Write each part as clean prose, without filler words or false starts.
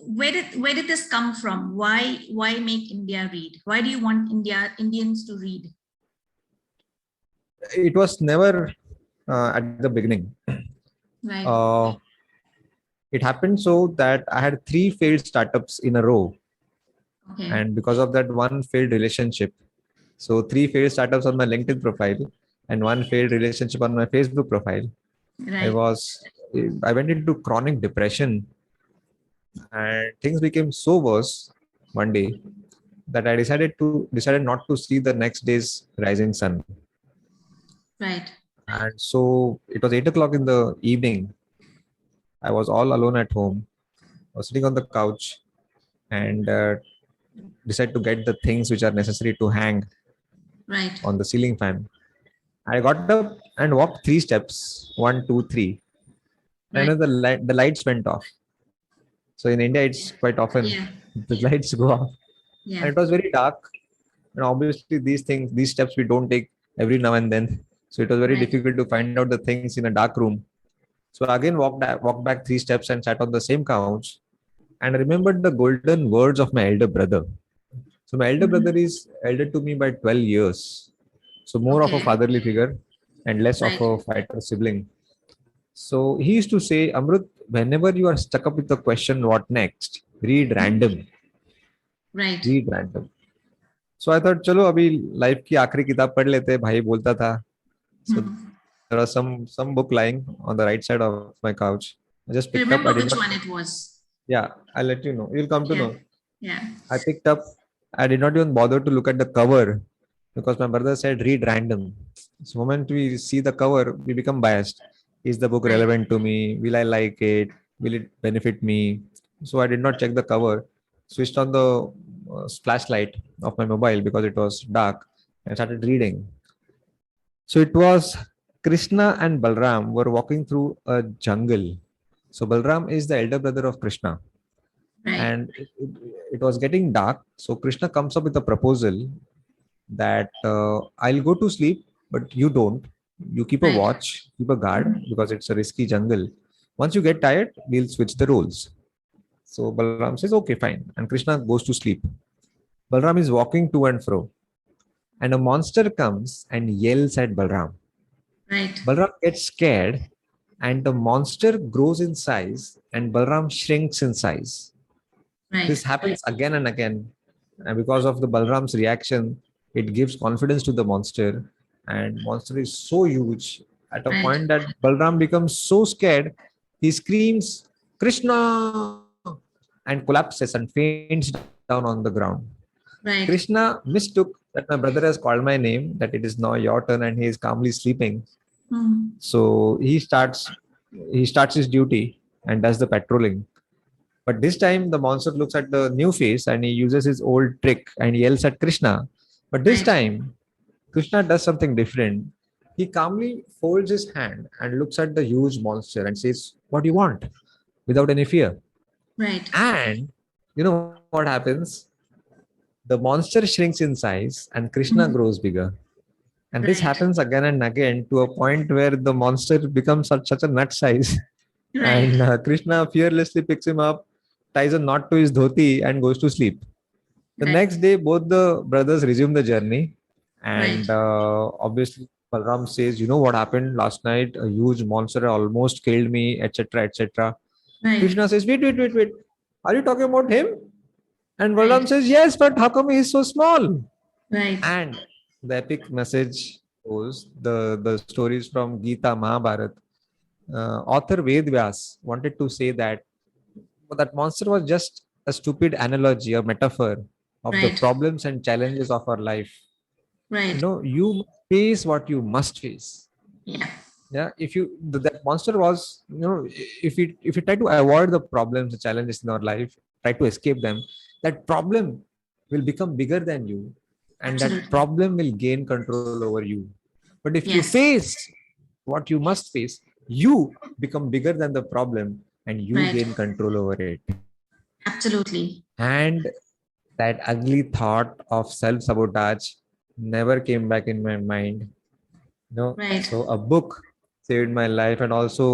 where did this come from? Why make India read? Why do you want Indians to read? It was never at the beginning. Right. It happened so that I had 3 failed startups in a row, Okay. and because of that, 1 failed relationship. So 3 failed startups on my LinkedIn profile and 1 failed relationship on my Facebook profile. Right. I went into chronic depression, and things became so worse one day that I decided not to see the next day's rising sun. Right. And so it was 8 o'clock in the evening. I was all alone at home. I was sitting on the couch and decided to get the things which are necessary to hang Right. on the ceiling fan. I got up and walked 3 steps, 1, 2, 3, and Right. then the lights went off. So in India, it's quite often Yeah. the lights go off, and Yeah. it was very dark. And obviously, these steps we don't take every now and then. So it was very Right. difficult to find out the things in a dark room. So again, walked back 3 steps and sat on the same couch. And I remembered the golden words of my elder brother. So my elder brother Mhm. is elder to me by 12 years. So more of a Okay. fatherly figure and less of Right. a fighter sibling. So he used to say, Amrut, whenever you are stuck up with the question, what next? Read random. Right. Read random. So I thought, चलो अभी life की आखिरी किताब पढ़ लेते हैं, भाई बोलता था. So Hmm. there was some book lying on the right side of my couch. I just You picked up. I remember did which not. one it was? Yeah, I'll let you know. You'll come to Yeah. know. Yeah. I picked up. I did not even bother to look at the cover because my brother said read random. So moment we see the cover, we become biased. Is the book Right. relevant to me? Will I like it? Will it benefit me? So I did not check the cover. Switched on the flashlight of my mobile because it was dark and started reading. So it was Krishna and Balram were walking through a jungle. So Balram is the elder brother of Krishna, Right. and it was getting dark. So Krishna comes up with a proposal that I'll go to sleep, but you don't. You keep a Right. watch, keep a guard because it's a risky jungle. Once you get tired, we'll switch the roles. So Balram says, okay, fine. And Krishna goes to sleep. Balram is walking to and fro, and a monster comes and yells at Balram. Right. Balram gets scared, and the monster grows in size, and Balram shrinks in size. Right. This happens again and again. And because of the Balram's reaction, it gives confidence to the monster. And monster is so huge at a Right. point that Balram becomes so scared, he screams, Krishna! And collapses and faints down on the ground. Krishna Right. mistook that my brother has called my name, that it is now your turn, and he is calmly sleeping. Hmm. So he starts his duty and does the patrolling. But this time the monster looks at the new face and he uses his old trick and yells at Krishna. But this Right. time Krishna does something different. He calmly folds his hand and looks at the huge monster and says, "What do you want?" without any fear. Right. And you know what happens? The monster shrinks in size and Krishna Mhm. grows bigger. And this Right. happens again and again to a point where the monster becomes such a nut size. Right. And Krishna fearlessly picks him up, ties a knot to his dhoti, and goes to sleep. The Right. next day, both the brothers resume the journey. Right. And obviously, Balram says, "You know what happened last night? A huge monster almost killed me, etc. etc." Right. Krishna says, "Wait, wait, wait, wait. Are you talking about him?" And Balram Right. says, "Yes, but how come he's so small?" Right. And the epic message goes, the stories from Gita Mahabharat. Author Ved Vyas wanted to say that monster was just a stupid analogy or metaphor of the Right. problems and challenges of our life. Right. You face what you must face. Yeah. Yeah, if that monster was, if you try to avoid the problems, the challenges in our life, try to escape them, that problem will become bigger than you, and that Absolutely. problem will gain control over you. But if you Yes. face what you must face, you become bigger than the problem and you Right. gain control over it. Absolutely. And that ugly thought of self-sabotage never came back in my mind. Right. So a book saved my life, and also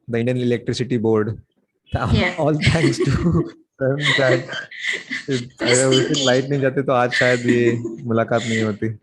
the Indian Electricity Board. Yeah. All thanks to that Just अगर उस दिन thinking. Light नहीं जाती तो आज शायद ये मुलाकात नहीं होती.